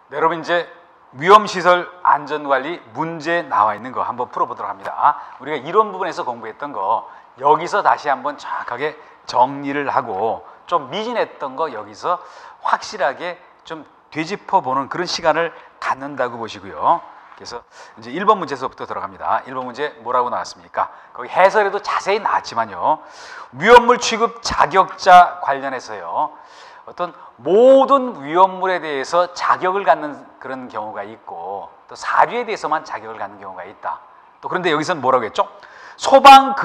네, 여러분 이제 위험시설 안전관리 문제 나와 있는 거 한번 풀어보도록 합니다. 우리가 이론 부분에서 공부했던 거 여기서 다시 한번 정확하게 정리를 하고 좀 미진했던 거 여기서 확실하게 좀 되짚어보는 그런 시간을 갖는다고 보시고요. 그래서 이제 1번 문제에서부터 들어갑니다. 1번 문제 뭐라고 나왔습니까? 거기 해설에도 자세히 나왔지만요. 위험물 취급 자격자 관련해서요. 어떤 모든 위험물에 대해서 자격을 갖는 그런 경우가 있고 또 사료에 대해서만 자격을 갖는 경우가 있다. 또 그런데 여기서는 뭐라고 했죠? 소방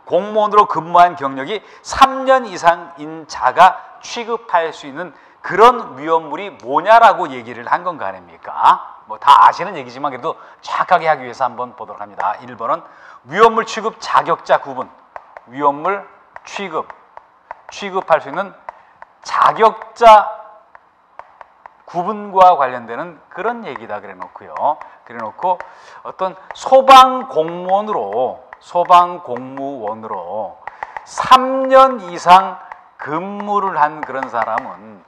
공무원으로 근무한 경력이 3년 이상인 자가 취급할 수 있는 그런 위험물이 뭐냐라고 얘기를 한 건가 아닙니까? 뭐 다 아시는 얘기지만 그래도 정확하게 하기 위해서 한번 보도록 합니다. 1번은 위험물 취급 자격자 구분, 위험물 취급할 수 있는 자격자 구분과 관련되는 그런 얘기다 그래 놓고요. 그래 놓고 어떤 소방 공무원으로 3년 이상 근무를 한 그런 사람은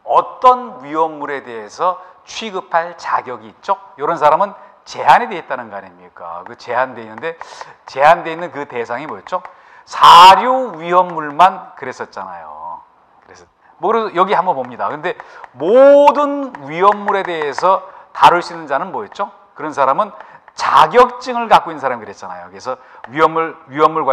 어떤 위험물에 대해서 취급할 자격이 있죠? 이런 사람은 제한이 되어 있다는 거 아닙니까? 그 제한되어 있는데 제한되어 있는 그 대상이 뭐였죠? 사료 위험물만 그랬었잖아요. 그래서 뭐 여기 한번 봅니다. 근데 모든 위험물에 대해서 다룰 수 있는 자는 뭐였죠? 그런 사람은 자격증을 갖고 있는 사람이 그랬잖아요. 그래서 위험물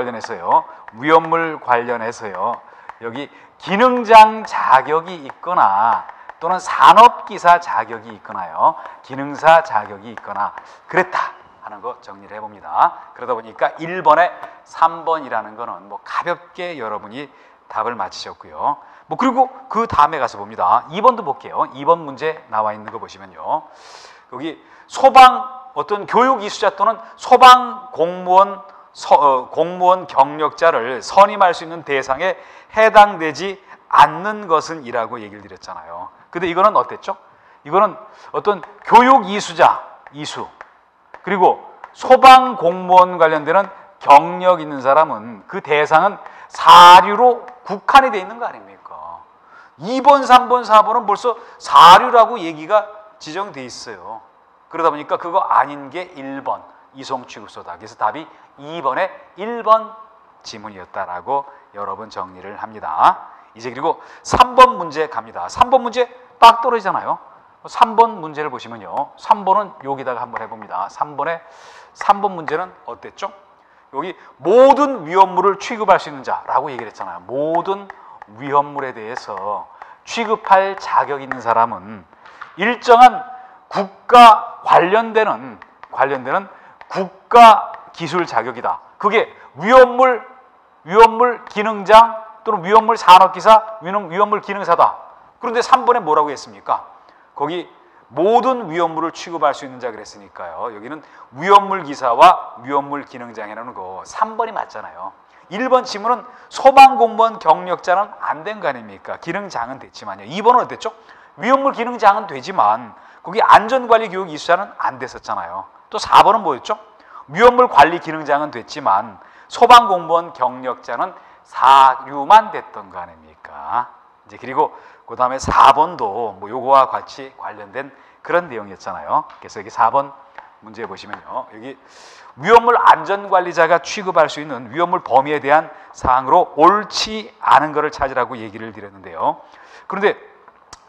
관련해서요. 여기 기능장 자격이 있거나 또는 산업기사 자격이 있거나요. 기능사 자격이 있거나 그랬다 하는 거 정리를 해봅니다. 그러다 보니까 1번에 3번이라는 거는 뭐 가볍게 여러분이 답을 맞히셨고요. 뭐 그리고 그 다음에 가서 봅니다. 2번도 볼게요. 2번 문제 나와 있는 거 보시면요. 여기 어떤 교육 이수자 또는 소방 공무원 경력자를 선임할 수 있는 대상에 해당되지 않는 것은 이라고 얘기를 드렸잖아요. 근데 이거는 어땠죠? 이거는 어떤 교육 이수자, 그리고 소방 공무원 관련되는 경력 있는 사람은 그 대상은 사료로 국한이 되어 있는 거 아닙니까? 2번, 3번, 4번은 벌써 사료라고 얘기가 지정돼 있어요. 그러다 보니까 그거 아닌 게 1번 이송취급소다. 그래서 답이 2번에 1번 지문이었다라고 여러분 정리를 합니다. 이제 그리고 3번 문제 갑니다. 3번 문제 딱 떨어지잖아요. 3번 문제를 보시면요. 3번은 여기다가 한번 해봅니다. 3번 문제는 어땠죠? 여기 모든 위험물을 취급할 수 있는 자라고 얘기를 했잖아요. 모든 위험물에 대해서 취급할 자격이 있는 사람은 일정한 국가 관련되는 국가 기술 자격이다. 그게 위험물 기능장 또는 위험물 산업기사, 위험물 기능사다. 그런데 3번에 뭐라고 했습니까? 거기 모든 위험물을 취급할 수 있는 자 그랬으니까요. 여기는 위험물 기사와 위험물 기능장이라는 거 3번이 맞잖아요. 1번 지문은 소방공무원 경력자는 안 된 거 아닙니까? 기능장은 됐지만요. 2번은 어땠죠? 위험물 기능장은 되지만 거기 안전관리 교육 이수자는 안 됐었잖아요. 또 4번은 뭐였죠? 위험물 관리 기능장은 됐지만 소방공무원 경력자는 사료만 됐던 거 아닙니까? 이제 그리고 그 다음에 4번도 뭐 요거와 같이 관련된 그런 내용이었잖아요. 그래서 여기 4번 문제 보시면요. 여기 위험물 안전관리자가 취급할 수 있는 위험물 범위에 대한 사항으로 옳지 않은 것을 찾으라고 얘기를 드렸는데요. 그런데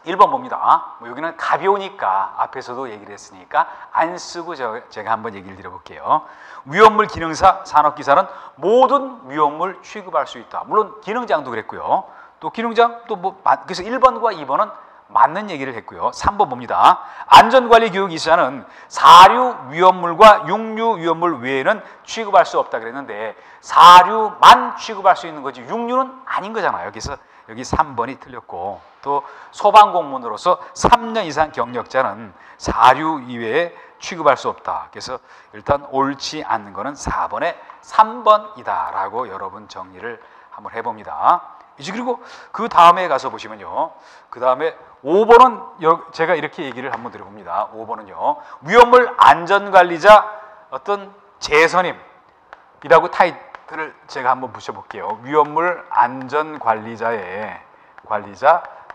1번 봅니다. 뭐 여기는 가벼우니까 앞에서도 얘기를 했으니까 안 쓰고 제가 한번 얘기를 드려볼게요. 위험물 기능사, 산업기사는 모든 위험물 취급할 수 있다. 물론 기능장도 그랬고요. 또 기능장 그래서 1번과 2번은 맞는 얘기를 했고요. 3번 봅니다. 안전관리 교육 이수자는 사료 위험물과 육류 위험물 외에는 취급할 수 없다 그랬는데 사료만 취급할 수 있는 거지 육류는 아닌 거잖아요. 그래서 여기 3번이 틀렸고 또 소방공무원으로서 3년 이상 경력자는 사료 이외에 취급할 수 없다. 그래서 일단 옳지 않는 거는 4번에 3번이다라고 여러분 정리를 한번 해봅니다. 이제 그리고 그 다음에 가서 보시면요. 그 다음에 5번은 제가 이렇게 얘기를 한번 드려봅니다. 5번은요. 위험물 안전관리자 어떤 재선임이라고 타이틀을 제가 한번 붙여볼게요. 위험물 안전관리자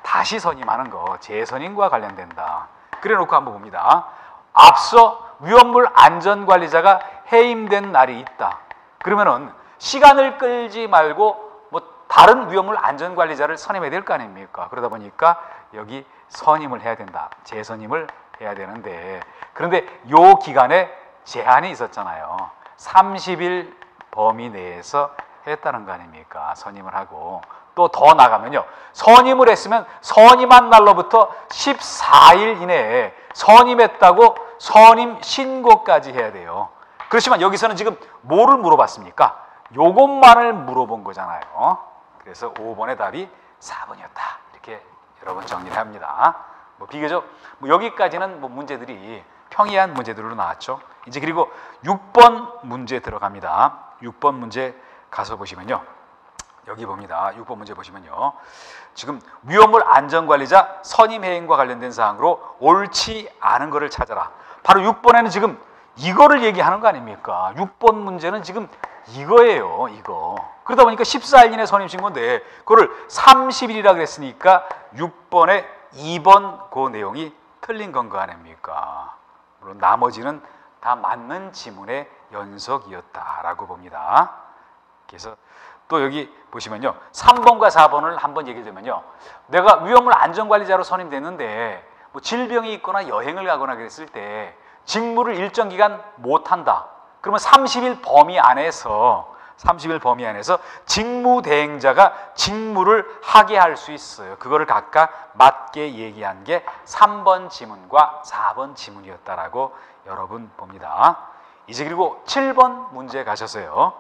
다시 선임하는 거 재선임과 관련된다. 그래 놓고 한번 봅니다. 앞서 위험물 안전관리자가 해임된 날이 있다. 그러면은 시간을 끌지 말고 뭐 다른 위험물 안전관리자를 선임해야 될 거 아닙니까? 그러다 보니까 여기 선임을 해야 된다. 재선임을 해야 되는데, 그런데 요 기간에 제한이 있었잖아요. 30일 범위 내에서 했다는 거 아닙니까? 선임을 하고. 또 더 나가면요, 선임을 했으면 선임한 날로부터 14일 이내에 선임했다고 선임 신고까지 해야 돼요. 그렇지만 여기서는 지금 뭐를 물어봤습니까? 요것만을 물어본 거잖아요. 그래서 5번의 답이 4번이었다. 이렇게 여러분 정리를 합니다. 뭐 비교적 여기까지는 뭐 문제들이 평이한 문제들로 나왔죠. 이제 그리고 6번 문제 들어갑니다. 6번 문제 가서 보시면요, 여기 봅니다. 6번 문제 보시면요, 지금 위험물 안전관리자 선임 해임과 관련된 사항으로 옳지 않은 거를 찾아라. 바로 6번에는 지금 이거를 얘기하는 거 아닙니까? 6번 문제는 지금 이거예요, 이거. 그러다 보니까 14일 이내 선임 신고인데 그거를 30일이라 그랬으니까 6번에 2번 그 내용이 틀린 건 거 아닙니까? 물론 나머지는 다 맞는 지문의 연속이었다라고 봅니다. 그래서 또 여기 보시면요, 3번과 4번을 한번 얘기해 주면요, 내가 위험물 안전관리자로 선임됐는데 뭐 질병이 있거나 여행을 가거나 그랬을 때 직무를 일정 기간 못한다. 그러면 30일 범위 안에서 직무대행자가 직무를 하게 할 수 있어요. 그거를 각각 맞게 얘기한 게 3번 지문과 4번 지문이었다라고 여러분 봅니다. 이제 그리고 7번 문제 가셔서요,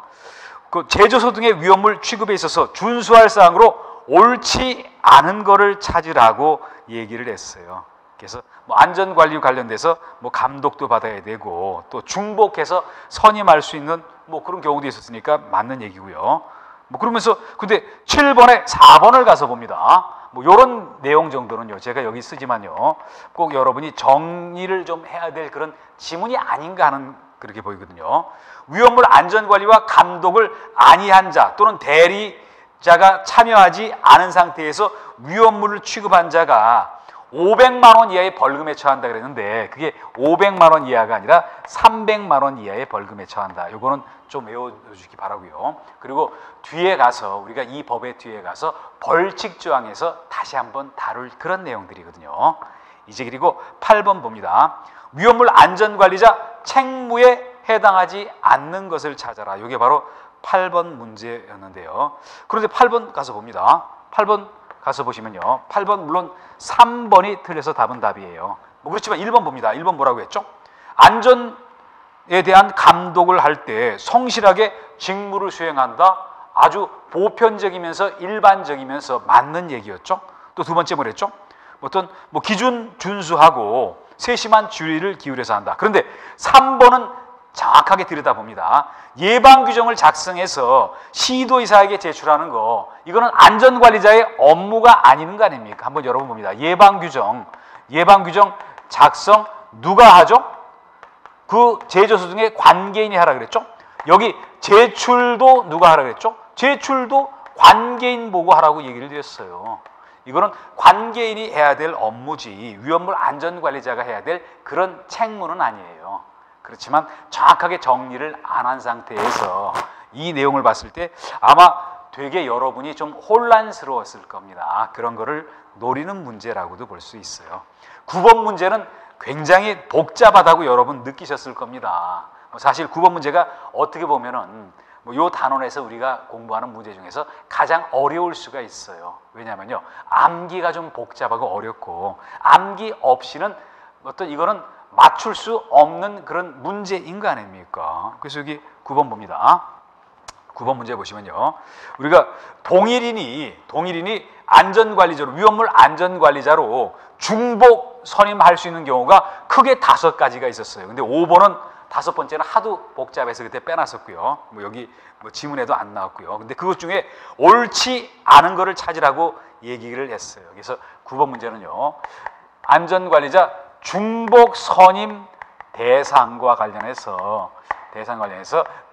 그 제조소 등의 위험물 취급에 있어서 준수할 사항으로 옳지 않은 거를 찾으라고 얘기를 했어요. 그래서 뭐 안전관리 관련돼서 뭐 감독도 받아야 되고 또 중복해서 선임할 수 있는 뭐 그런 경우도 있었으니까 맞는 얘기고요. 뭐 그러면서 근데 7번에 4번을 가서 봅니다. 뭐 이런 내용 정도는요, 제가 여기 쓰지만요, 꼭 여러분이 정리를 좀 해야 될 그런 지문이 아닌가 하는 그렇게 보이거든요. 위험물 안전관리와 감독을 안이한 자 또는 대리자가 참여하지 않은 상태에서 위험물을 취급한 자가 500만 원 이하의 벌금에 처한다 그랬는데 그게 500만 원 이하가 아니라 300만 원 이하의 벌금에 처한다. 이거는 좀 외워주시기 바라고요. 그리고 뒤에 가서 우리가 이 법의 뒤에 가서 벌칙 조항에서 다시 한번 다룰 그런 내용들이거든요. 이제 그리고 8번 봅니다. 위험물 안전관리자 책무에 해당하지 않는 것을 찾아라. 이게 바로 8번 문제였는데요. 그런데 8번 가서 봅니다. 8번 가서 보시면요, 8번 물론 3번이 틀려서 답은 답이에요. 뭐 그렇지만 1번 봅니다. 1번 뭐라고 했죠? 안전에 대한 감독을 할 때 성실하게 직무를 수행한다. 아주 보편적이면서 일반적이면서 맞는 얘기였죠. 또 두 번째 뭐랬죠? 어떤 뭐 기준 준수하고 세심한 주의를 기울여서 한다. 그런데 3번은 정확하게 들여다봅니다. 예방규정을 작성해서 시도의사에게 제출하는 거, 이거는 안전관리자의 업무가 아닌 거 아닙니까? 한번 여러분 봅니다. 예방규정 작성 누가 하죠? 그 제조소 중에 관계인이 하라 그랬죠? 여기 제출도 누가 하라 그랬죠? 제출도 관계인 보고 하라고 얘기를 드렸어요. 이거는 관계인이 해야 될 업무지 위험물 안전관리자가 해야 될 그런 책무는 아니에요. 그렇지만 정확하게 정리를 안 한 상태에서 이 내용을 봤을 때 아마 되게 여러분이 좀 혼란스러웠을 겁니다. 그런 거를 노리는 문제라고도 볼 수 있어요. 9번 문제는 굉장히 복잡하다고 여러분 느끼셨을 겁니다. 사실 9번 문제가 어떻게 보면은 요 단원에서 우리가 공부하는 문제 중에서 가장 어려울 수가 있어요. 왜냐하면요, 암기가 좀 복잡하고 어렵고 암기 없이는 어떤 이거는 맞출 수 없는 그런 문제인 거 아닙니까? 그래서 여기 9번 봅니다. 9번 문제 보시면요, 우리가 동일인이 안전관리자로 위험물 안전관리자로 중복 선임할 수 있는 경우가 크게 5가지가 있었어요. 근데 5번은 5번째는 하도 복잡해서 그때 빼놨었고요. 뭐 여기 뭐 지문에도 안 나왔고요. 근데 그것 중에 옳지 않은 거를 찾으라고 얘기를 했어요. 그래서 9번 문제는요, 안전관리자 중복 선임 대상과 관련해서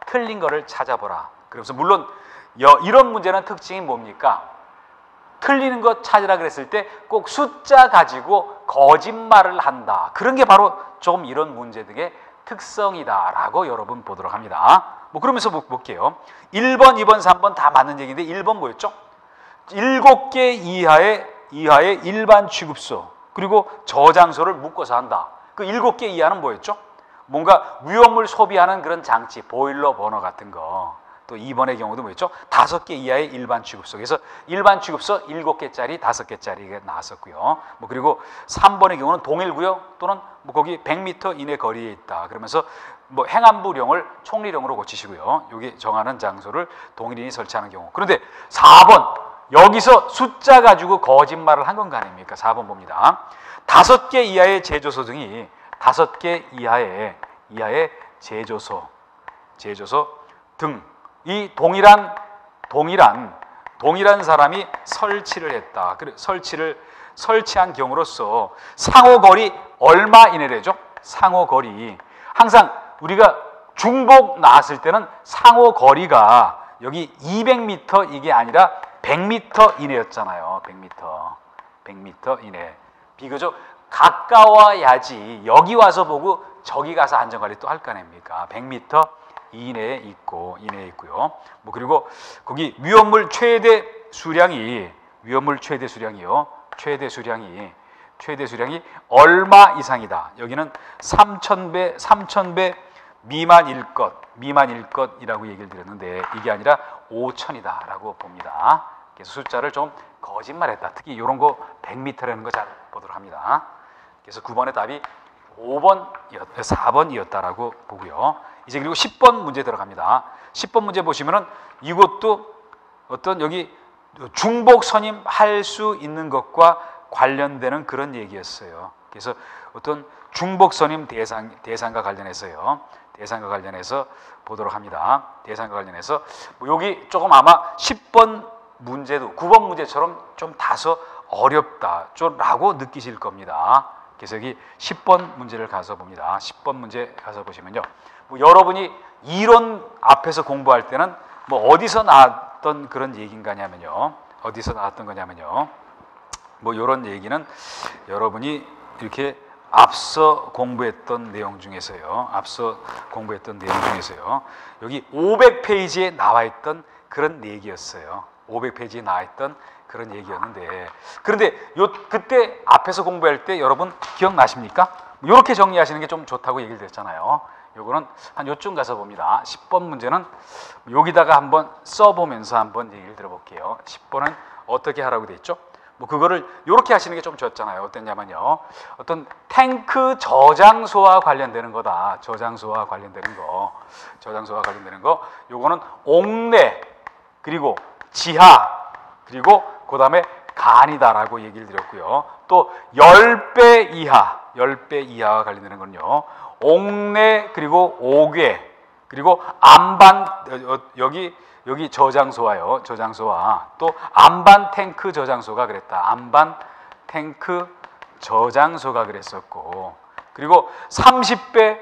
틀린 거를 찾아보라. 그래서 물론 이런 문제는 특징이 뭡니까? 틀리는 것 찾으라 그랬을 때 꼭 숫자 가지고 거짓말을 한다. 그런 게 바로 조금 이런 문제 등의 특성이다라고 여러분 보도록 합니다. 뭐 그러면서 볼게요. 1번, 2번, 3번 다 맞는 얘기인데 1번 뭐였죠? 7개 이하의 일반 취급소 그리고 저장소를 묶어서 한다. 그 7개 이하는 뭐였죠? 뭔가 위험을 소비하는 그런 장치, 보일러 버너 같은 거. 또 2번의 경우도 뭐였죠? 5개 이하의 일반 취급소. 그래서 일반 취급소 7개짜리, 5개짜리가 나왔었고요. 뭐 그리고 3번의 경우는 동일 구역 또는 뭐 거기 100m 이내 거리에 있다. 그러면서 뭐 행안부령을 총리령으로 고치시고요. 여기 정하는 장소를 동일인이 설치하는 경우. 그런데 4번 여기서 숫자 가지고 거짓말을 한 건가 아닙니까? 4번 봅니다. 5개 이하의 제조소 등이 5개 이하의 제조소 등 이 동일한 사람이 설치를 했다. 설치한 경우로서 상호거리 얼마 이내래죠? 상호거리. 항상 우리가 중복 나왔을 때는 상호거리가 여기 200m 이게 아니라 100m 이내였잖아요. 100m 이내. 비교적 가까워야지 여기 와서 보고 저기 가서 안전관리 또 할 거 아닙니까? 100m 이내에 있고요. 뭐 그리고 거기 위험물 최대 수량이 얼마 이상이다. 여기는 3,000배 미만일 것이라고 얘기를 드렸는데 이게 아니라 5,000이다라고 봅니다. 그래서 숫자를 좀 거짓말했다. 특히 이런 거 100m라는 거 잘 보도록 합니다. 그래서 9번의 답이 4번이었다라고 보고요. 이제 그리고 10번 문제 들어갑니다. 10번 문제 보시면은 이것도 어떤 여기 중복 선임할 수 있는 것과 관련되는 그런 얘기였어요. 그래서 어떤 중복 선임 대상과 관련해서요. 대상과 관련해서 보도록 합니다. 대상과 관련해서 뭐 여기 조금 아마 10번 문제도 9번 문제처럼 좀 다소 어렵다 라고 느끼실 겁니다. 그래서 여기 10번 문제를 가서 봅니다. 10번 문제 가서 보시면요. 뭐 여러분이 이론 앞에서 공부할 때는 뭐 어디서 나왔던 그런 얘기인가냐면요. 뭐 이런 얘기는 여러분이 이렇게 앞서 공부했던 내용 중에서요. 여기 500페이지에 나와 있던 그런 얘기였어요. 500페이지에 나와 있던 그런 얘기였는데 그런데 그때 앞에서 공부할 때 여러분 기억나십니까? 이렇게 정리하시는 게 좀 좋다고 얘기를 드렸잖아요. 요거는 한 요쯤 가서 봅니다. 10번 문제는 여기다가 한번 써보면서 한번 얘기를 들어볼게요. 10번은 어떻게 하라고 돼 있죠? 뭐 그거를 이렇게 하시는 게 좀 좋잖아요. 어땠냐면요. 어떤 탱크 저장소와 관련되는 거다. 저장소와 관련되는 거. 요거는 옥내 그리고 지하 그리고 그다음에 간이다라고 얘기를 드렸고요. 또 10배 이하와 관련되는 건요. 옥내 그리고 옥외 그리고 안반 여기 저장소와 또 안반 탱크 저장소가 그랬다. 안반 탱크 저장소가 그랬었고 그리고 30배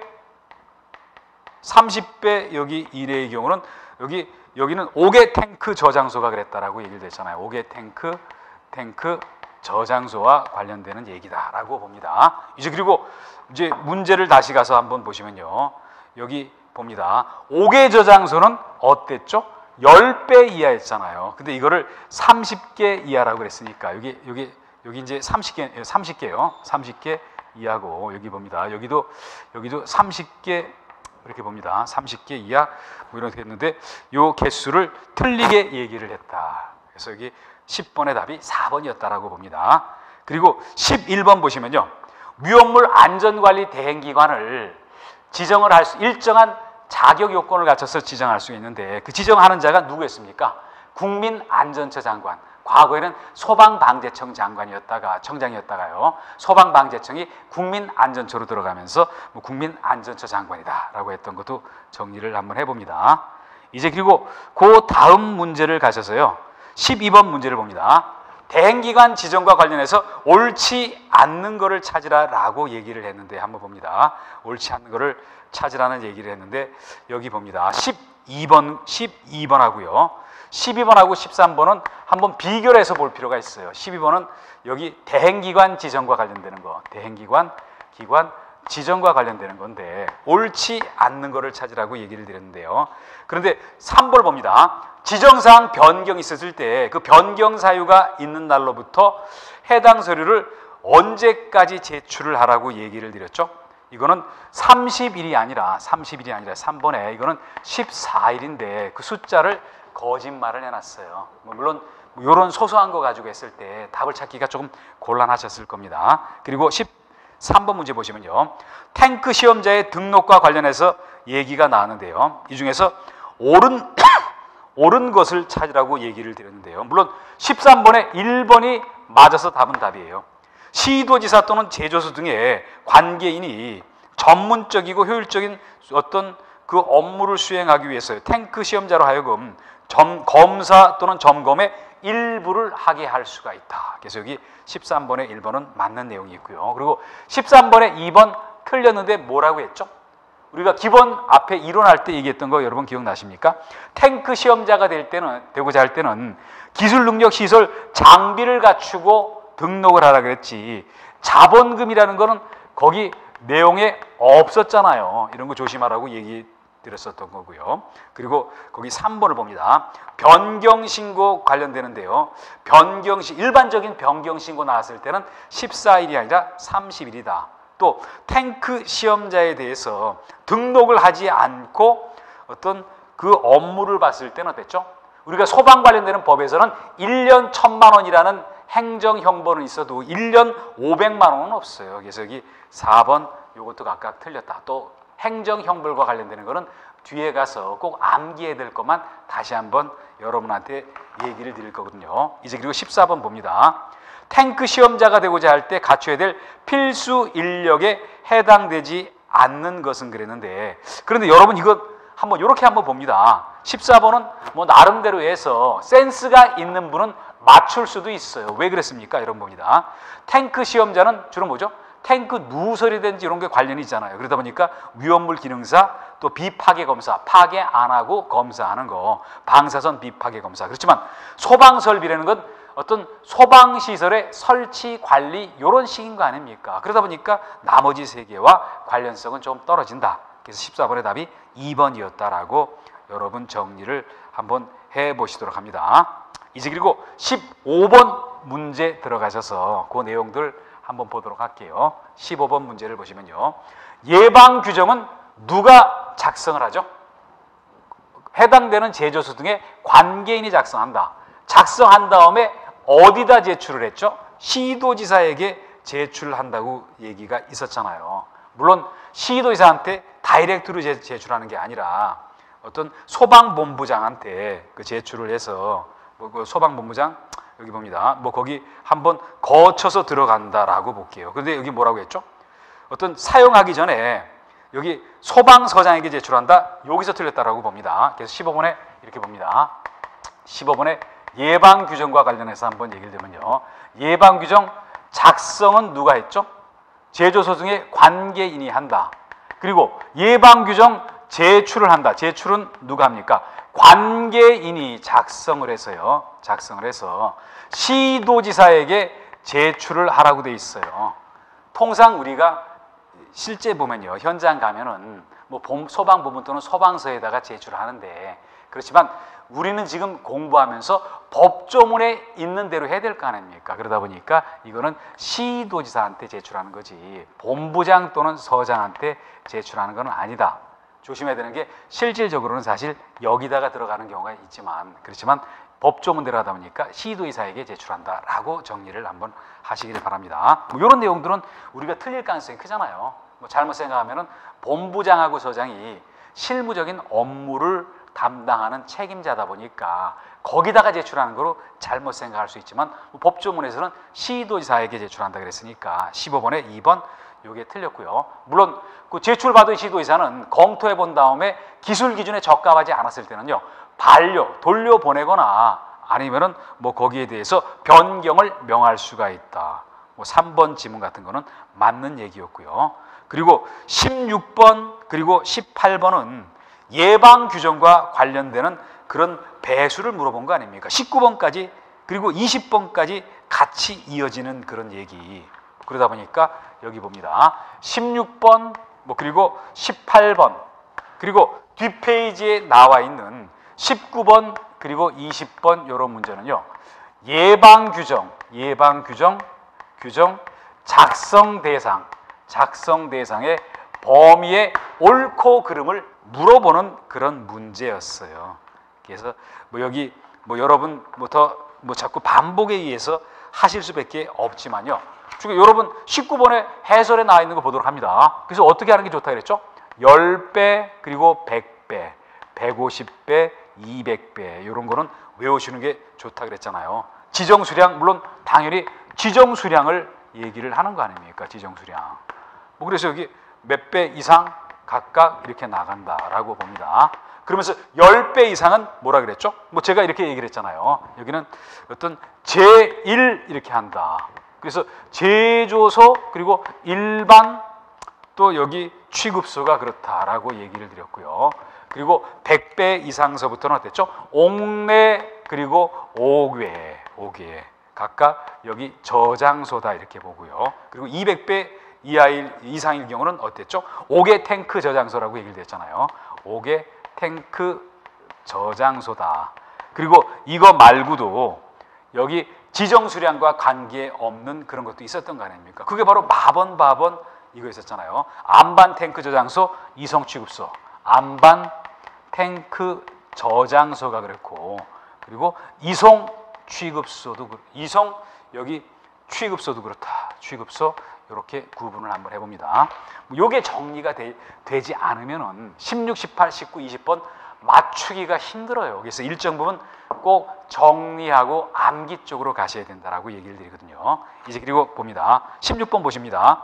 여기 이내의 경우는 여기는 5개 탱크 저장소가 그랬다라고 얘기를 했잖아요. 5개 탱크 저장소와 관련되는 얘기다라고 봅니다. 그리고 이제 문제를 다시 가서 한번 보시면요. 여기 봅니다. 5개 저장소는 어땠죠? 10배 이하였잖아요. 근데 이거를 30개 이하라고 그랬으니까 여기 이제 30개요. 30개 이하고 여기 봅니다. 여기도 30개 이렇게 봅니다. 30개 이하 뭐 이렇게 했는데 요 개수를 틀리게 얘기를 했다. 그래서 여기 10번의 답이 4번이었다라고 봅니다. 그리고 11번 보시면요. 위험물 안전관리 대행기관을 지정을 할 수 일정한 자격 요건을 갖춰서 지정할 수 있는데 그 지정하는 자가 누구였습니까? 국민안전처 장관. 과거에는 소방방재청 청장이었다가요. 소방방재청이 국민안전처로 들어가면서 뭐 국민안전처 장관이다라고 했던 것도 정리를 한번 해봅니다. 이제 그리고 그 다음 문제를 가셔서요. 12번 문제를 봅니다. 대행기관 지정과 관련해서 옳지 않는 것을 찾으라라고 얘기를 했는데 한번 봅니다. 옳지 않는 것을 찾으라는 얘기를 했는데 여기 봅니다. 12번 하고요. 12번하고 13번은 한번 비교를 해서 볼 필요가 있어요. 12번은 여기 대행기관 지정과 관련되는 거, 대행기관 기관 지정과 관련되는 건데 옳지 않는 거를 찾으라고 얘기를 드렸는데요. 그런데 3번을 봅니다. 지정사항 변경이 있었을 때 그 변경 사유가 있는 날로부터 해당 서류를 언제까지 제출을 하라고 얘기를 드렸죠. 이거는 30일이 아니라 3번에 이거는 14일인데 그 숫자를 거짓말을 해놨어요. 물론 이런 소소한 거 가지고 했을 때 답을 찾기가 조금 곤란하셨을 겁니다. 그리고 13번 문제 보시면요. 탱크 시험자의 등록과 관련해서 얘기가 나왔는데요. 이 중에서 옳은 것을 찾으라고 얘기를 드렸는데요. 물론 13번에 1번이 맞아서 답은 답이에요. 시도지사 또는 제조소 등의 관계인이 전문적이고 효율적인 어떤 그 업무를 수행하기 위해서 탱크 시험자로 하여금 검사 또는 점검의 일부를 하게 할 수가 있다. 그래서 여기 13번의 1번은 맞는 내용이 있고요. 그리고 13번의 2번 틀렸는데 뭐라고 했죠? 우리가 기본 앞에 이론할 때 얘기했던 거 여러분 기억나십니까? 탱크 시험자가 되고자 할 때는 기술 능력 시설 장비를 갖추고 등록을 하라 그랬지 자본금이라는 거는 거기 내용에 없었잖아요. 이런 거 조심하라고 얘기 드렸었던 거고요. 그리고 거기 3번을 봅니다. 변경신고 관련되는데요. 일반적인 변경신고 나왔을 때는 14일이 아니라 30일이다. 또 탱크 시험자에 대해서 등록을 하지 않고 어떤 그 업무를 봤을 때는 어땠죠? 우리가 소방 관련되는 법에서는 1년 1,000만 원이라는 행정형벌은 있어도 1년 500만 원은 없어요. 그래서 여기 4번 이것도 각각 틀렸다. 또 행정형벌과 관련되는 거는 뒤에 가서 꼭 암기해야 될 것만 다시 한번 여러분한테 얘기를 드릴 거거든요. 이제 그리고 14번 봅니다. 탱크 시험자가 되고자 할 때 갖춰야 될 필수 인력에 해당되지 않는 것은 그랬는데 그런데 여러분 이거 한번 이렇게 한번 봅니다. 14번은 뭐 나름대로 해서 센스가 있는 분은 맞출 수도 있어요. 왜 그랬습니까? 여러분 봅니다. 탱크 시험자는 주로 뭐죠? 탱크 누설이든지 이런 게 관련이 있잖아요. 그러다 보니까 위험물 기능사 또 비파괴 검사, 파괴 안 하고 검사하는 거, 방사선 비파괴 검사. 그렇지만 소방 설비라는 건 어떤 소방 시설의 설치 관리 이런 식인 거 아닙니까? 그러다 보니까 나머지 세 개와 관련성은 좀 떨어진다. 그래서 14번의 답이 2번이었다라고 여러분 정리를 한번 해 보시도록 합니다. 이제 그리고 15번 문제 들어가셔서 그 내용들 한번 보도록 할게요. 15번 문제를 보시면요. 예방 규정은 누가 작성을 하죠? 해당되는 제조소 등의 관계인이 작성한다. 작성한 다음에 어디다 제출을 했죠? 시도지사에게 제출한다고 얘기가 있었잖아요. 물론 시도지사한테 다이렉트로 제출하는 게 아니라 어떤 소방본부장한테 그 제출을 해서 그 소방본부장 여기 봅니다. 뭐 거기 한번 거쳐서 들어간다라고 볼게요. 그런데 여기 뭐라고 했죠? 어떤 사용하기 전에 여기 소방서장에게 제출한다. 여기서 틀렸다라고 봅니다. 그래서 15번에 이렇게 봅니다. 15번에 예방규정과 관련해서 한번 얘기를 드면요. 예방규정 작성은 누가 했죠? 제조소 중에 관계인이 한다. 그리고 예방규정 제출을 한다. 제출은 누가 합니까? 관계인이 작성을 해서요. 작성을 해서 시도지사에게 제출을 하라고 돼 있어요. 통상 우리가 실제 보면요. 현장 가면은 뭐 소방본부 또는 소방서에다가 제출을 하는데 그렇지만 우리는 지금 공부하면서 법조문에 있는 대로 해야 될 거 아닙니까? 그러다 보니까 이거는 시도지사한테 제출하는 거지 본부장 또는 서장한테 제출하는 건 아니다. 조심해야 되는 게 실질적으로는 사실 여기다가 들어가는 경우가 있지만 그렇지만 법조문대로 하다 보니까 시도지사에게 제출한다라고 정리를 한번 하시길 바랍니다. 뭐 이런 내용들은 우리가 틀릴 가능성이 크잖아요. 뭐 잘못 생각하면은 본부장하고 서장이 실무적인 업무를 담당하는 책임자다 보니까 거기다가 제출하는 거로 잘못 생각할 수 있지만 법조문에서는 시도지사에게 제출한다 그랬으니까 15번에 2번 이게 틀렸고요. 물론 그 제출받은 시도지사는 검토해 본 다음에 기술 기준에 적합하지 않았을 때는요. 돌려보내거나 아니면은 뭐 거기에 대해서 변경을 명할 수가 있다. 뭐 3번 지문 같은 거는 맞는 얘기였고요. 그리고 16번 그리고 18번은 예방 규정과 관련되는 그런 배수를 물어본 거 아닙니까? 19번까지 그리고 20번까지 같이 이어지는 그런 얘기. 그러다 보니까 여기 봅니다. 16번 그리고 18번 그리고 뒷페이지에 나와 있는 19번 그리고 20번 이런 문제는요. 예방규정 작성 대상의 범위의 옳고 그름을 물어보는 그런 문제였어요. 그래서 여기 여러분부터 자꾸 반복에 의해서 하실 수밖에 없지만요. 지금 여러분 19번에 해설에 나와 있는 거 보도록 합니다. 그래서 어떻게 하는 게 좋다 그랬죠? 10배 그리고 100배, 150배, 200배 이런 거는 외우시는 게 좋다 그랬잖아요. 지정수량 물론 당연히 지정수량을 얘기를 하는 거 아닙니까? 지정수량. 그래서 여기 몇 배 이상 각각 이렇게 나간다라고 봅니다. 그러면서 10배 이상은 뭐라 그랬죠? 제가 이렇게 얘기를 했잖아요. 여기는 어떤 제1 이렇게 한다. 그래서 제조소 그리고 일반 또 여기 취급소가 그렇다라고 얘기를 드렸고요. 그리고 100배 이상서부터는 어땠죠? 옥내 그리고 옥외 각각 여기 저장소다 이렇게 보고요. 그리고 200배 이상일 경우는 어땠죠? 옥외 탱크 저장소라고 얘기를 드렸잖아요. 옥외 탱크 저장소다. 그리고 이거 말고도 여기 지정수량과 관계없는 그런 것도 있었던 거 아닙니까? 그게 바로 마번바번 이거 있었잖아요. 안반 탱크 저장소, 이성 취급소. 안반 탱크 저장소가 그랬고, 그리고 이송 취급소도 이송 여기 취급소도 그렇다. 취급소 이렇게 구분을 한번 해봅니다. 이게 정리가 되지 않으면은 16, 18, 19, 20번 맞추기가 힘들어요. 그래서 일정 부분 꼭 정리하고 암기 쪽으로 가셔야 된다라고 얘기를 드리거든요. 이제 그리고 봅니다. 16번 보십니다.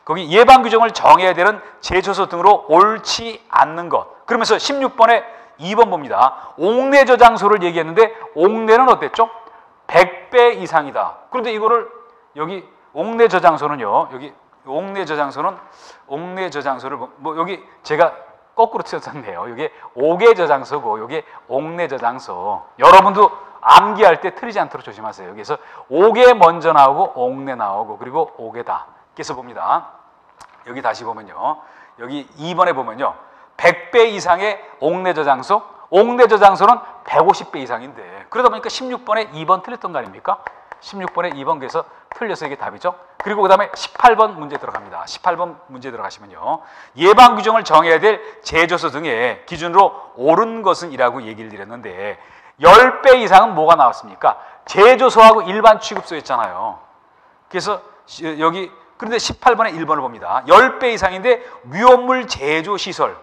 거기 예방 규정을 정해야 되는 제조소 등으로 옳지 않는 것. 그러면서 16번에 2번 봅니다. 옥내 저장소를 얘기했는데 옥내는 어땠죠? 100배 이상이다. 그런데 이거를 여기 옥내 저장소는요. 여기 옥내 저장소를 여기 제가 거꾸로 쓰셨네요. 이게 옥외 저장소고 이게 옥내 저장소. 여러분도 암기할 때 틀리지 않도록 조심하세요. 그래서 옥외 먼저 나오고 옥내 나오고 그리고 옥외다. 그래서 봅니다. 여기 다시 보면요. 여기 2번에 보면요. 100배 이상의 옥내 저장소. 옥내 저장소는 150배 이상인데 그러다 보니까 16번에 2번 틀렸던 거 아닙니까? 16번에 2번 그래서 틀려서 이게 답이죠. 그리고 그 다음에 18번 문제 들어갑니다. 18번 문제 들어가시면요. 예방 규정을 정해야 될 제조소 등의 기준으로 옳은 것은 이라고 얘기를 드렸는데 10배 이상은 뭐가 나왔습니까? 제조소하고 일반 취급소였잖아요. 그래서 여기 그런데 18번에 1번을 봅니다. 10배 이상인데 위험물 제조시설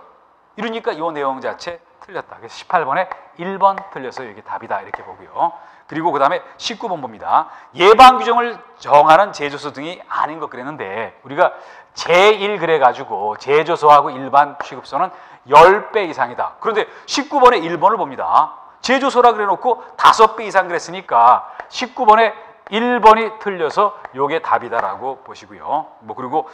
이러니까 이 내용 자체 틀렸다. 그래서 18번에 1번 틀려서 여기 답이다 이렇게 보고요. 그리고 그 다음에 19번 봅니다. 예방 규정을 정하는 제조소 등이 아닌 것 그랬는데 우리가 제1 그래가지고 제조소하고 일반 취급소는 10배 이상이다. 그런데 19번에 1번을 봅니다. 제조소라 그래놓고 5배 이상 그랬으니까 19번에 1번이 틀려서 요게 답이다라고 보시고요. 그리고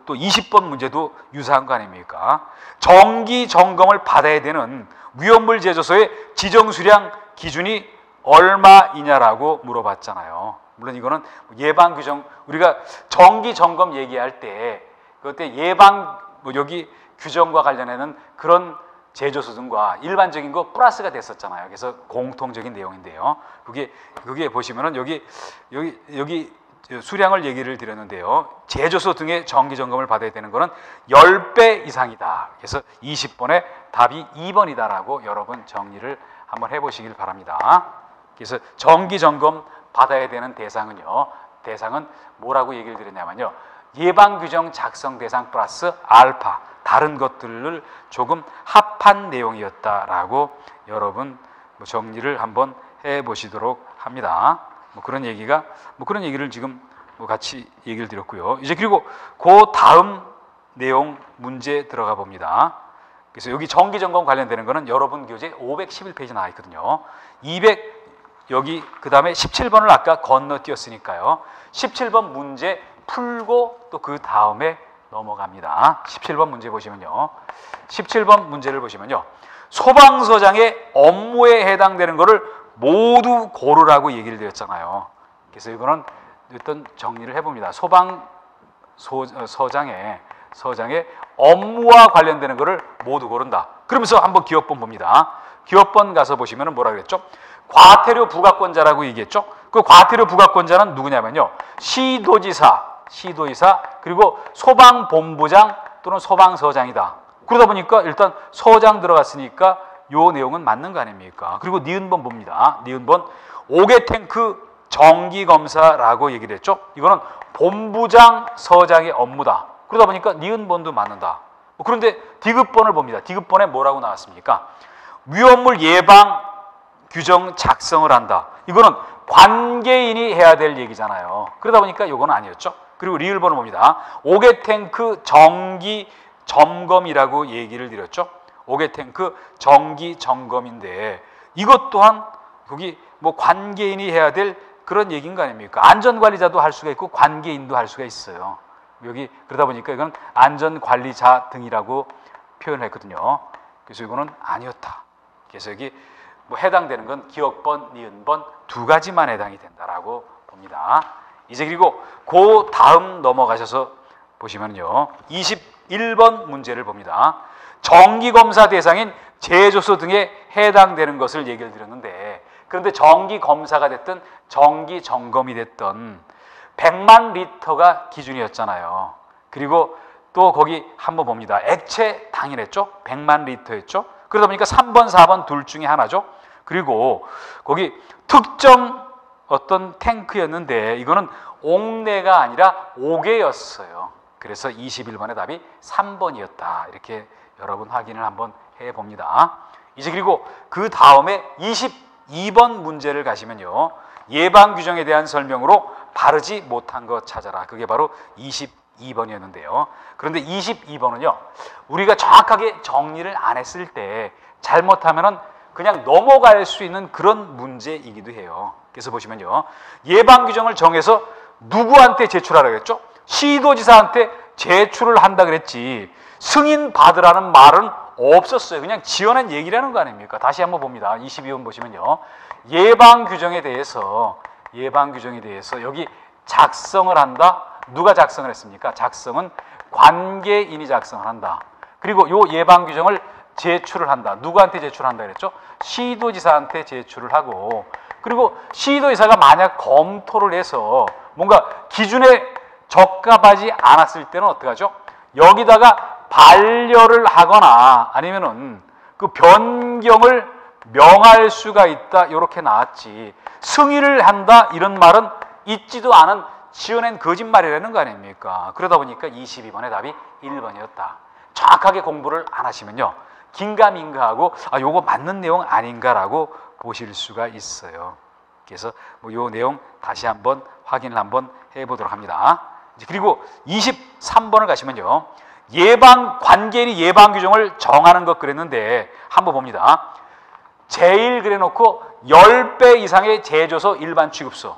또 20번 문제도 유사한 거 아닙니까? 정기 점검을 받아야 되는 위험물 제조소의 지정 수량 기준이 얼마이냐라고 물어봤잖아요. 물론 이거는 예방 규정 우리가 정기 점검 얘기할 때 그때 예방 여기 규정과 관련해는 그런 제조소 등과 일반적인 거 플러스가 됐었잖아요. 그래서 공통적인 내용인데요. 그게 보시면은 여기 수량을 얘기를 드렸는데요. 제조소 등의 정기 점검을 받아야 되는 거는 10배 이상이다. 그래서 20번에 답이 2번이다라고 여러분 정리를 한번 해보시길 바랍니다. 그래서 정기 점검 받아야 되는 대상은 뭐라고 얘기를 드렸냐면요. 예방 규정 작성 대상 플러스 알파 다른 것들을 조금 합한 내용이었다라고 여러분 정리를 한번 해보시도록 합니다. 그런 얘기를 지금 같이 얘기를 드렸고요. 이제 그리고 그 다음 내용 문제 들어가 봅니다. 그래서 여기 정기 점검 관련되는 거는 여러분 교재 511페이지 나와 있거든요. 여기 그 다음에 17번을 아까 건너뛰었으니까요. 17번 문제 풀고 또 그 다음에 넘어갑니다. 17번 문제 보시면요. 17번 문제를 보시면요. 소방서장의 업무에 해당되는 것을 모두 고르라고 얘기를 드렸잖아요. 그래서 이거는 어떤 정리를 해봅니다. 서장의 업무와 관련되는 것을 모두 고른다. 그러면서 한번 기업번 봅니다. 기업번 가서 보시면 뭐라 그랬죠? 과태료 부과권자라고 얘기했죠. 그 과태료 부과권자는 누구냐면요. 시도지사 그리고 소방본부장 또는 소방서장이다. 그러다 보니까 일단 서장 들어갔으니까 요 내용은 맞는 거 아닙니까? 그리고 니은번 봅니다. 니은번 5개 탱크 정기검사라고 얘기를 했죠. 이거는 본부장 서장의 업무다. 그러다 보니까 니은번도 맞는다. 그런데 디귿번을 봅니다. 디귿번에 뭐라고 나왔습니까? 위험물 예방 규정 작성을 한다. 이거는 관계인이 해야 될 얘기잖아요. 그러다 보니까 이거는 아니었죠. 그리고 리을번을 봅니다. 5개 탱크 정기 점검이라고 얘기를 드렸죠. 5개 탱크 정기 점검인데 이것 또한 거기 뭐 관계인이 해야 될 그런 얘기인 거 아닙니까? 안전관리자도 할 수가 있고 관계인도 할 수가 있어요. 여기 그러다 보니까 이건 안전관리자 등이라고 표현했거든요. 그래서 이거는 아니었다. 그래서 여기 뭐 해당되는 건 기억번, 니은번 두 가지만 해당이 된다라고 봅니다. 이제 그리고 그 다음 넘어가셔서 보시면요. 21번 문제를 봅니다. 정기검사 대상인 제조소 등에 해당되는 것을 얘기를 드렸는데 그런데 정기검사가 됐든 정기점검이 됐든 100만 리터가 기준이었잖아요. 그리고 또 거기 한번 봅니다. 액체 당연했죠. 100만 리터였죠. 그러다 보니까 3번, 4번 둘 중에 하나죠. 그리고 거기 특정 어떤 탱크였는데 이거는 옥내가 아니라 옥외였어요. 그래서 21번의 답이 3번이었다. 이렇게 여러분 확인을 한번 해봅니다. 이제 그리고 그 다음에 22번 문제를 가시면요. 예방규정에 대한 설명으로 바르지 못한 것 찾아라. 그게 바로 22번이었는데요. 그런데 22번은요. 우리가 정확하게 정리를 안 했을 때 잘못하면은 그냥 넘어갈 수 있는 그런 문제이기도 해요. 그래서 보시면요. 예방규정을 정해서 누구한테 제출하라고 했죠? 시도지사한테 제출을 한다 그랬지 승인 받으라는 말은 없었어요. 그냥 지어낸 얘기라는 거 아닙니까? 다시 한번 봅니다. 22번 보시면요. 예방규정에 대해서 여기 작성을 한다. 누가 작성을 했습니까? 작성은 관계인이 작성을 한다. 그리고 요 예방규정을 제출을 한다. 누구한테 제출한다 그랬죠? 시도지사한테 제출을 하고 그리고 시도지사가 만약 검토를 해서 뭔가 기준에 적합하지 않았을 때는 어떡하죠? 여기다가 반려를 하거나 아니면은 그 변경을 명할 수가 있다. 이렇게 나왔지. 승인을 한다 이런 말은 있지도 않은 지어낸 거짓말이라는 거 아닙니까? 그러다 보니까 22번의 답이 1번이었다. 정확하게 공부를 안 하시면요. 긴가민가하고 요거 맞는 내용 아닌가라고 보실 수가 있어요. 그래서 뭐 요 내용 다시 한번 확인을 한번 해보도록 합니다. 그리고 23번을 가시면요. 관계인이 예방규정을 정하는 것 그랬는데 한번 봅니다. 제일 그래놓고 10배 이상의 제조소 일반 취급소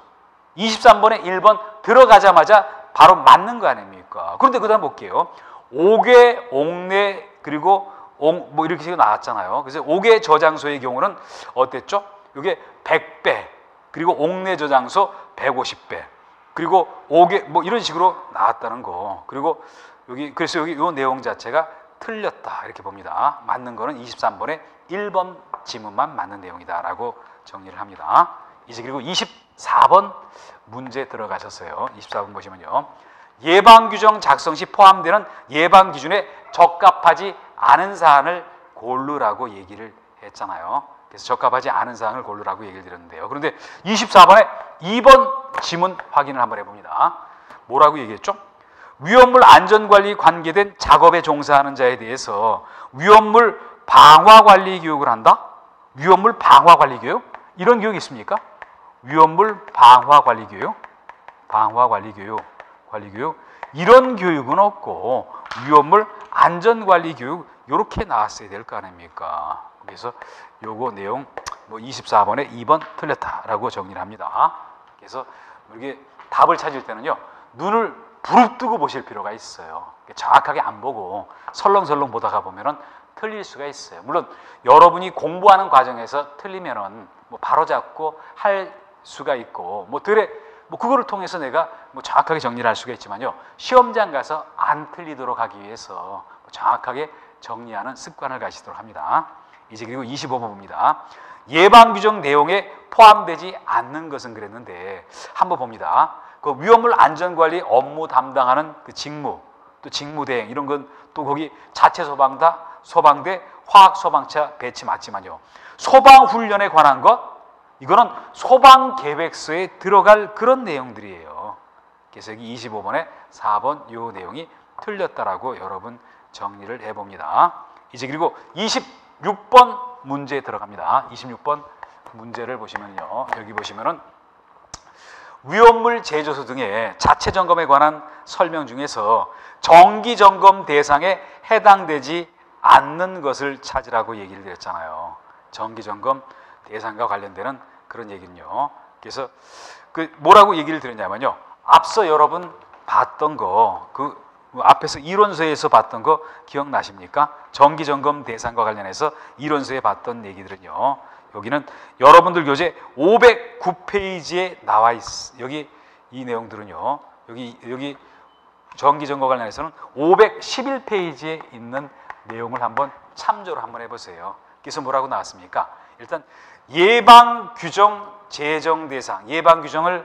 23번에 1번 들어가자마자 바로 맞는 거 아닙니까? 그런데 그 다음 볼게요. 5개 옥내 그리고 뭐 이렇게 나왔잖아요. 그래서 5개 저장소의 경우는 어땠죠? 이게 100배 그리고 옥내 저장소 150배 그리고 5개 뭐 이런 식으로 나왔다는 거. 그리고 그래서 여기 이 내용 자체가 틀렸다 이렇게 봅니다. 맞는 거는 23번에 1번 지문만 맞는 내용이다라고 정리를 합니다. 이제 그리고 24번 문제 들어가셨어요. 24번 보시면요. 예방규정 작성 시 포함되는 예방기준에 적합하지 않은 사안을 고르라고 얘기를 했잖아요. 그래서 적합하지 않은 사항을 고르라고 얘기를 드렸는데요. 그런데 24번에 2번 지문 확인을 한번 해봅니다. 뭐라고 얘기했죠? 위험물 안전관리 관계된 작업에 종사하는 자에 대해서 위험물 방화관리 교육을 한다? 위험물 방화관리 교육? 이런 교육이 있습니까? 위험물 방화관리 교육? 방화관리 교육, 관리 교육 이런 교육은 없고 위험물 안전관리 교육 이렇게 나왔어야 될 거 아닙니까? 그래서 요거 내용 뭐 24번에 2번 틀렸다라고 정리를 합니다. 그래서 이게 답을 찾을 때는요. 눈을 부릅뜨고 보실 필요가 있어요. 정확하게 안 보고 설렁설렁 보다가 보면은 틀릴 수가 있어요. 물론 여러분이 공부하는 과정에서 틀리면은 뭐 바로잡고 할 수가 있고 뭐 그거를 통해서 내가 뭐 정확하게 정리를 할 수가 있지만요. 시험장 가서 안 틀리도록 하기 위해서 정확하게 정리하는 습관을 가지도록 합니다. 이제 그리고 25번 봅니다. 예방규정 내용에 포함되지 않는 것은 그랬는데 한번 봅니다. 그 위험물 안전관리 업무 담당하는 그 직무, 또 직무대행 이런 건 또 거기 자체 소방대 화학소방차 배치 맞지만요. 소방훈련에 관한 것 이거는 소방계획서에 들어갈 그런 내용들이에요. 그래서 여기 25번에 4번 요 내용이 틀렸다라고 여러분 정리를 해봅니다. 이제 그리고 26번 문제에 들어갑니다. 26번 문제를 보시면요. 여기 보시면은 위험물 제조소 등의 자체 점검에 관한 설명 중에서 정기 점검 대상에 해당되지 않는 것을 찾으라고 얘기를 드렸잖아요. 정기 점검 대상과 관련되는 그런 얘기는요. 그래서 그 뭐라고 얘기를 드렸냐면요. 앞서 여러분 봤던 거, 그 앞에서 이론서에서 봤던 거 기억나십니까? 정기 점검 대상과 관련해서 이론서에 봤던 얘기들은요. 여기는 여러분들 교재 509페이지에 나와 있어. 여기 이 내용들은요. 여기 정기 점검 관련해서는 511페이지에 있는 내용을 한번 참조를 한번 해보세요. 그래서 뭐라고 나왔습니까? 일단 예방규정 제정 대상, 예방규정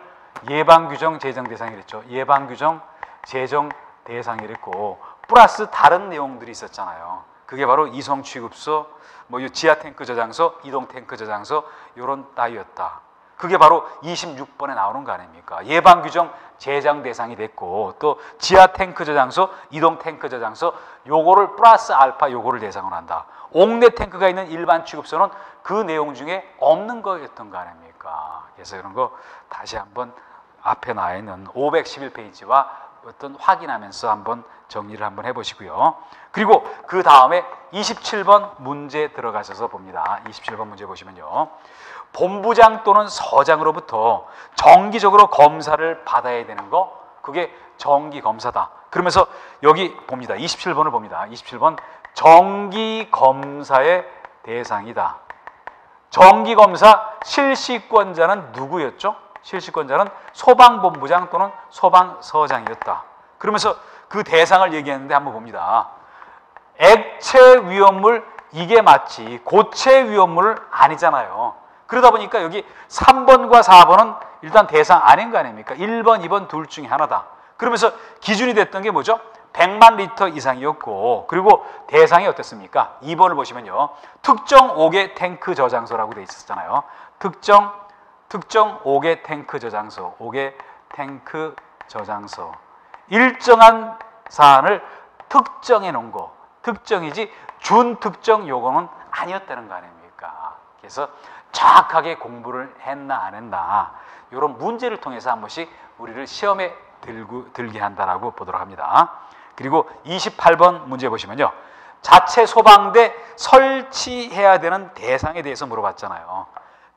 제정 대상이랬죠. 예방규정 제정 대상이랬고 플러스 다른 내용들이 있었잖아요. 그게 바로 이성 취급소, 뭐 지하 탱크 저장소, 이동 탱크 저장소 이런 따위였다. 그게 바로 26번에 나오는 거 아닙니까? 예방규정 제정 대상이 됐고 또 지하 탱크 저장소, 이동 탱크 저장소 요거를 플러스 알파 요거를 대상으로 한다. 옥내 탱크가 있는 일반 취급소는 그 내용 중에 없는 거였던 거 아닙니까? 그래서 이런 거 다시 한번 앞에 나와 있는 511페이지와 어떤 확인하면서 한번 정리를 한번 해보시고요. 그리고 그 다음에 27번 문제 들어가셔서 봅니다. 27번 문제 보시면요. 본부장 또는 서장으로부터 정기적으로 검사를 받아야 되는 거 그게 정기검사다. 그러면서 여기 봅니다. 27번을 봅니다. 27번 정기검사의 대상이다. 정기검사 실시권자는 누구였죠? 실시권자는 소방본부장 또는 소방서장이었다. 그러면서 그 대상을 얘기했는데 한번 봅니다. 액체 위험물 이게 맞지 고체 위험물은 아니잖아요. 그러다 보니까 여기 3번과 4번은 일단 대상 아닌 거 아닙니까? 1번, 2번 둘 중에 하나다. 그러면서 기준이 됐던 게 뭐죠? 100만 리터 이상이었고 그리고 대상이 어땠습니까? 2번을 보시면요. 특정 5개 탱크 저장소라고 돼 있었잖아요. 특정 5개 탱크 저장소, 5개 탱크 저장소. 일정한 사안을 특정해 놓은 거. 특정이지 준특정 요거는 아니었다는 거 아닙니까? 그래서 정확하게 공부를 했나 안 했나 이런 문제를 통해서 한 번씩 우리를 시험에 들게 한다라고 보도록 합니다. 그리고 28번 문제 보시면요. 자체 소방대 설치해야 되는 대상에 대해서 물어봤잖아요.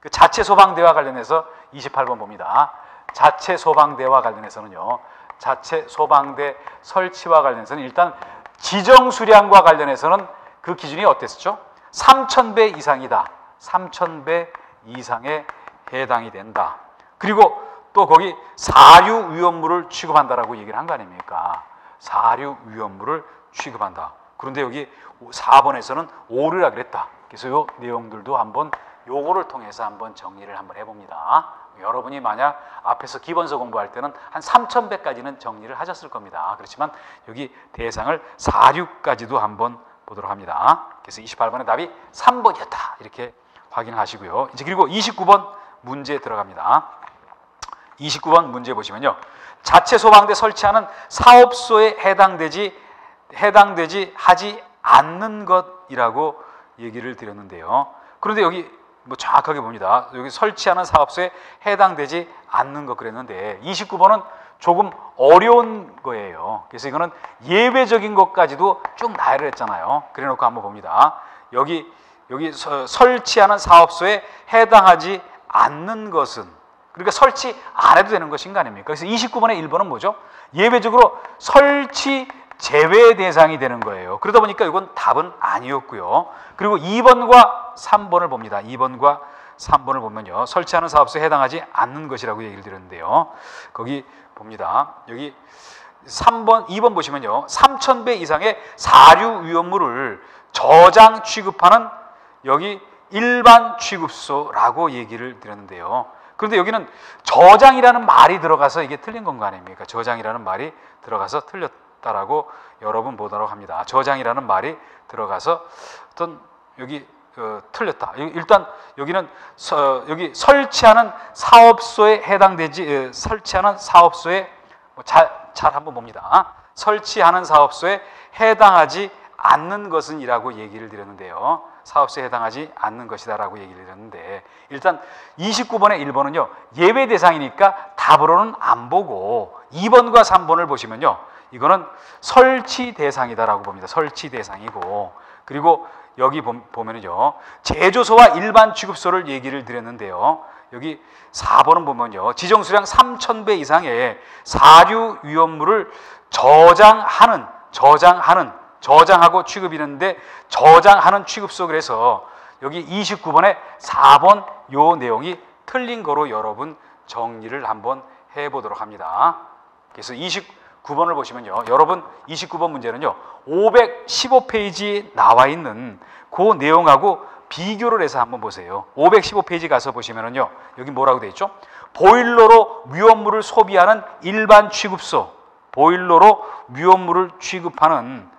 그 자체 소방대와 관련해서 28번 봅니다. 자체 소방대와 관련해서는요. 자체 소방대 설치와 관련해서는 일단 지정 수량과 관련해서는 그 기준이 어땠었죠? 3,000배 이상이다. 3,000배 이상에 해당이 된다. 그리고 또 거기 사류 위험물을 취급한다라고 얘기를 한 거 아닙니까? 사류 위험물을 취급한다. 그런데 여기 4번에서는 오류라 그랬다. 그래서 요 내용들도 한번 요거를 통해서 한번 정리를 한번 해봅니다. 여러분이 만약 앞에서 기본서 공부할 때는 한 3,000배까지는 정리를 하셨을 겁니다. 그렇지만 여기 대상을 4류까지도 한번 보도록 합니다. 그래서 28번의 답이 3번이었다. 이렇게 확인하시고요. 이제 그리고 29번 문제에 들어갑니다. 29번 문제 보시면요. 자체 소방대 설치하는 사업소에 해당되지 하지 않는 것이라고 얘기를 드렸는데요. 그런데 여기 뭐 정확하게 봅니다. 여기 설치하는 사업소에 해당되지 않는 것 그랬는데 29번은 조금 어려운 거예요. 그래서 이거는 예외적인 것까지도 쭉 나열을 했잖아요. 그래놓고 한번 봅니다. 여기 설치하는 사업소에 해당하지 않는 것은 그러니까 설치 안 해도 되는 것인 거 아닙니까? 그래서 29번의 1번은 뭐죠? 예외적으로 설치 제외 대상이 되는 거예요. 그러다 보니까 이건 답은 아니었고요. 그리고 2번과 3번을 봅니다. 2번과 3번을 보면요, 설치하는 사업소에 해당하지 않는 것이라고 얘기를 드렸는데요. 거기 봅니다. 여기 3번, 2번 보시면요, 3,000배 이상의 사류 위험물을 저장 취급하는 여기 일반 취급소라고 얘기를 드렸는데요. 그런데 여기는 저장이라는 말이 들어가서 이게 틀린 건 거 아닙니까? 저장이라는 말이 들어가서 틀렸다라고 여러분 보도록 합니다. 저장이라는 말이 들어가서 어떤 여기 틀렸다. 일단 여기는 여기 설치하는 사업소에 해당되지, 설치하는 사업소에 잘 한번 봅니다. 설치하는 사업소에 해당하지 않는 것은 이라고 얘기를 드렸는데요. 사업소에 해당하지 않는 것이다라고 얘기를 드렸는데, 일단 29번의 1번은요, 예외 대상이니까 답으로는 안 보고 2번과 3번을 보시면요, 이거는 설치 대상이다라고 봅니다. 설치 대상이고, 그리고 여기 보면은요, 제조소와 일반 취급소를 얘기를 드렸는데요, 여기 4번은 보면요, 지정수량 3,000배 이상의 사류 위험물을 저장하고 취급이는데 저장하는 취급소. 그래서 여기 29번에 4번 요 내용이 틀린 거로 여러분 정리를 한번 해보도록 합니다. 그래서 29번을 보시면요, 여러분 29번 문제는요, 515페이지에 나와 있는 그 내용하고 비교를 해서 한번 보세요. 515페이지 가서 보시면은요, 여기 뭐라고 되어 있죠? 보일러로 위험물을 소비하는 일반 취급소, 보일러로 위험물을 취급하는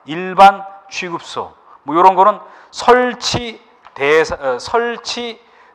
일반 취급소, 뭐 이런 거는 설치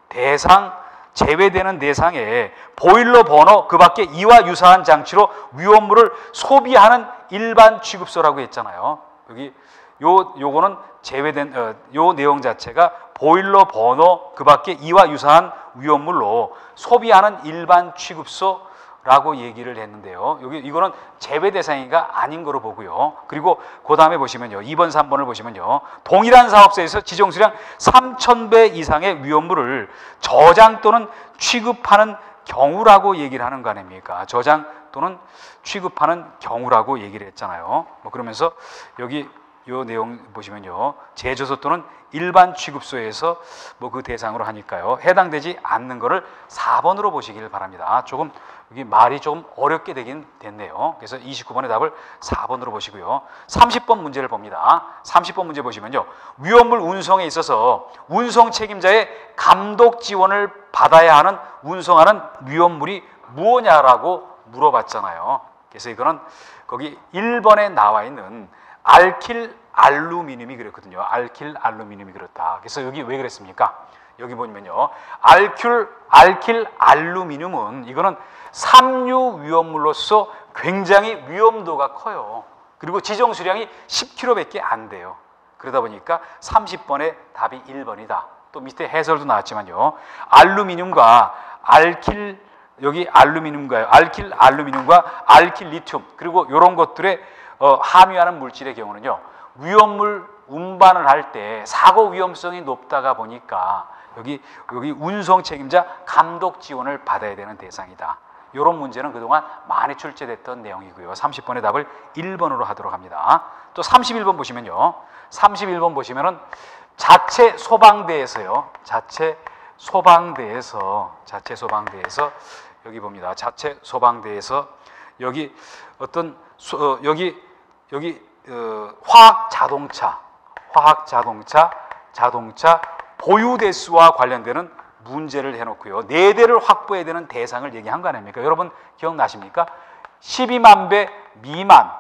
대상 제외되는 대상에 보일러 버너 그 밖에 이와 유사한 장치로 위험물을 소비하는 일반 취급소라고 했잖아요. 여기 요거는 제외된 요 내용 자체가 보일러 버너 그 밖에 이와 유사한 위험물로 소비하는 일반 취급소라고 얘기를 했는데요. 이거는 제외 대상이가 아닌 거로 보고요. 그리고 그 다음에 보시면요, 2번, 3번을 보시면요, 동일한 사업소에서 지정수량 3,000배 이상의 위험물을 저장 또는 취급하는 경우라고 얘기를 하는 거 아닙니까? 저장 또는 취급하는 경우라고 얘기를 했잖아요. 뭐 그러면서 여기 요 내용 보시면요, 제조소 또는 일반 취급소에서 뭐 그 대상으로 하니까요, 해당되지 않는 거를 4번으로 보시길 바랍니다. 조금 여기 말이 좀 어렵게 되긴 됐네요. 그래서 29번의 답을 4번으로 보시고요. 30번 문제를 봅니다. 30번 문제 보시면요, 위험물 운송에 있어서 운송 책임자의 감독 지원을 받아야 하는 운송하는 위험물이 무엇냐라고 물어봤잖아요. 그래서 이거는 거기 1번에 나와 있는 알킬 알루미늄이 그랬거든요. 알킬 알루미늄이 그렇다. 그래서 여기 왜 그랬습니까? 여기 보면요, 알킬 알루미늄은 이거는 삼류 위험물로서 굉장히 위험도가 커요. 그리고 지정 수량이 10kg밖에 안 돼요. 그러다 보니까 30번의 답이 1번이다. 또 밑에 해설도 나왔지만요, 알루미늄과 알킬 알루미늄과 알킬 리튬, 그리고 이런 것들에 함유하는 물질의 경우는요, 위험물 운반을 할 때 사고 위험성이 높다가 보니까 여기 운송 책임자 감독 지원을 받아야 되는 대상이다. 이런 문제는 그동안 많이 출제됐던 내용이고요. 30번의 답을 1번으로 하도록 합니다. 또 31번 보시면요, 31번 보시면은 자체 소방대에서요, 자체 소방대에서 여기 봅니다. 자체 소방대에서 여기 어떤 화학 자동차 보유 대수와 관련되는 문제를 해놓고요, 4대를 확보해야 되는 대상을 얘기한 거 아닙니까? 여러분 기억나십니까? 12만 배 미만,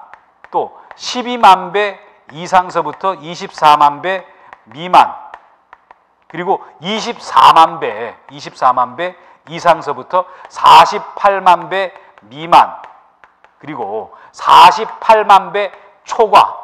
또 12만 배 이상서부터 24만 배 미만, 그리고 24만 배 이상서부터 48만 배 미만, 그리고 48만 배 초과,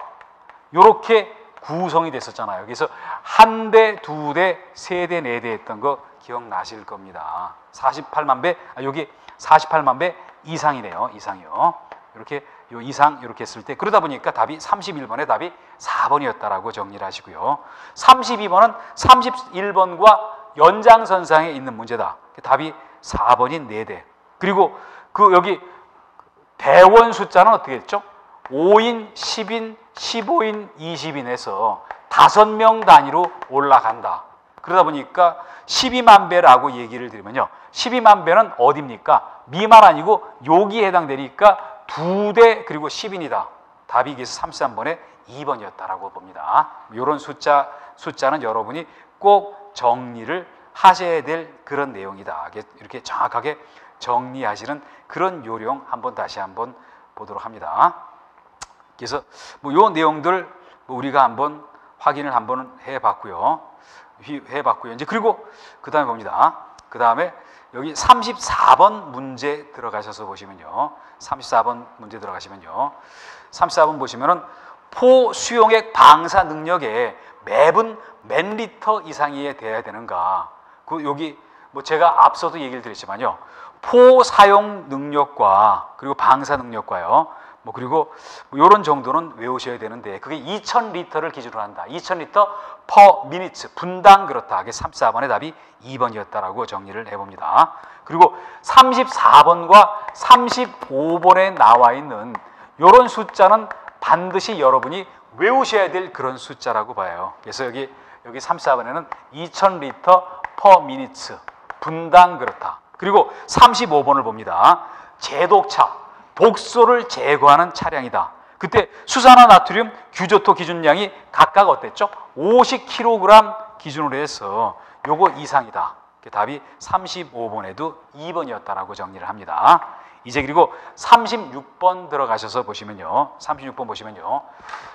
이렇게 구성이 됐었잖아요. 그래서 1대, 2대, 3대, 4대 했던 거 기억나실 겁니다. 48만 배, 여기 48만 배 이상이네요. 이상이요. 이렇게 이상 이렇게 했을 때, 그러다 보니까 답이 31번의 답이 4번이었다라고 정리를 하시고요. 32번은 31번과 연장선상에 있는 문제다. 답이 4번이 4대. 그리고 그 여기 대원 숫자는 어떻게 했죠? 5인, 10인, 15인, 20인에서 5명 단위로 올라간다. 그러다 보니까 12만 배라고 얘기를 드리면요. 12만 배는 어디입니까? 미만 아니고 여기에 해당되니까 2대 그리고 10인이다. 답이 그래서 33번에 2번이었다라고 봅니다. 이런 숫자는 여러분이 꼭 정리를 하셔야 될 그런 내용이다. 이렇게 정확하게 정리하시는 그런 요령 다시 한번 보도록 합니다. 그래서 요 내용들 우리가 한번 확인을 한번 해봤고요. 이제 그리고 그 다음에 봅니다. 그 다음에 여기 34번 문제 들어가셔서 보시면요. 34번 문제 들어가시면요. 34번 보시면은 포 수용액 방사 능력에 매분 몇 리터 이상이 돼야 되는가. 여기 제가 앞서도 얘기를 드렸지만요. 포 사용 능력과 그리고 방사 능력과요. 그리고 이런 정도는 외우셔야 되는데 그게 2000리터를 기준으로 한다. 2000리터 per minute 분당 그렇다. 그게 34번의 답이 2번이었다라고 정리를 해봅니다. 그리고 34번과 35번에 나와 있는 이런 숫자는 반드시 여러분이 외우셔야 될 그런 숫자라고 봐요. 그래서 여기 34번에는 2000리터 per minute 분당 그렇다. 그리고 35번을 봅니다. 제독차 독소를 제거하는 차량이다. 그때 수산화 나트륨 규조토 기준량이 각각 어땠죠? 50kg 기준으로 해서 요거 이상이다. 답이 35번에도 2번이었다라고 정리를 합니다. 이제 그리고 36번 들어가셔서 보시면요. 36번 보시면요.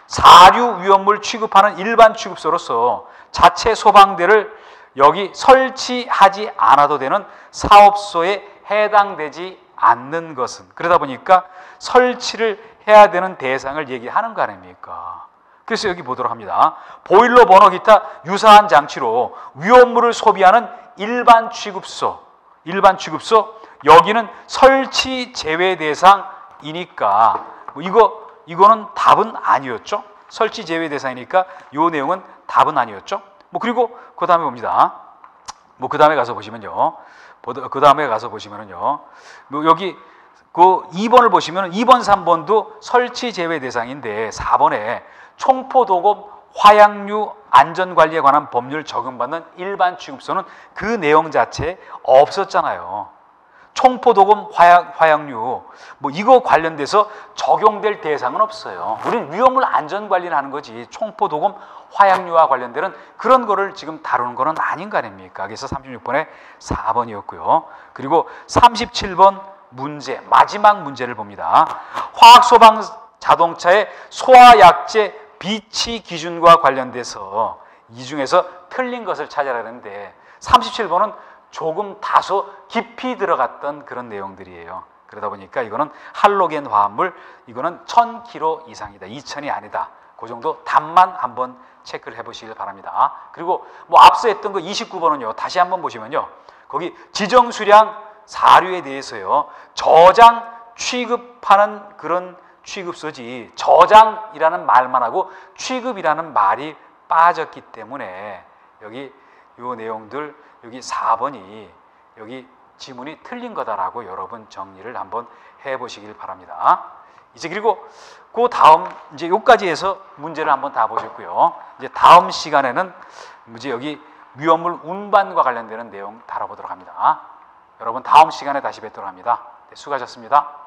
사류 위험물 취급하는 일반 취급소로서 자체 소방대를 여기 설치하지 않아도 되는 사업소에 해당되지 않는 것은, 그러다 보니까 설치를 해야 되는 대상을 얘기하는 거 아닙니까? 그래서 여기 보도록 합니다. 보일러 버너 기타 유사한 장치로 위험물을 소비하는 일반 취급소 여기는 설치 제외 대상이니까 이거는 답은 아니었죠. 설치 제외 대상이니까 이 내용은 답은 아니었죠. 그리고 그 다음에 봅니다. 그 다음에 가서 보시면요. 여기 그 2번을 보시면 2번, 3번도 설치 제외 대상인데 4번에 총포도금 화약류 안전관리에 관한 법률 적용받는 일반 취급소는 그 내용 자체에 없었잖아요. 총포도금 화약류 이거 관련돼서 적용될 대상은 없어요. 우리는 위험물 안전관리를 하는 거지 총포도금 화약류와 관련되는 그런 거를 지금 다루는 거는 아닌 거 아닙니까? 그래서 36번에 4번이었고요. 그리고 37번 문제, 마지막 문제를 봅니다. 화학소방 자동차의 소화약제 비치 기준과 관련돼서 이 중에서 틀린 것을 찾아라는데 37번은 조금 다소 깊이 들어갔던 그런 내용들이에요. 그러다 보니까 이거는 할로겐 화합물, 이거는 1000kg 이상이다. 2000이 아니다. 그 정도 답만 한번 체크를 해보시길 바랍니다. 그리고 앞서 했던 거 29번은요. 다시 한번 보시면요. 거기 지정수량 사료에 대해서요. 저장 취급하는 그런 취급소지 저장이라는 말만 하고 취급이라는 말이 빠졌기 때문에 여기 요 내용들 여기 4번이 여기 지문이 틀린 거다라고 여러분 정리를 한번 해보시길 바랍니다. 이제 그리고 그 다음 이제 여기까지 해서 문제를 한번 다 보셨고요. 이제 다음 시간에는 이제 여기 위험물 운반과 관련되는 내용 다뤄보도록 합니다. 여러분 다음 시간에 다시 뵙도록 합니다. 네, 수고하셨습니다.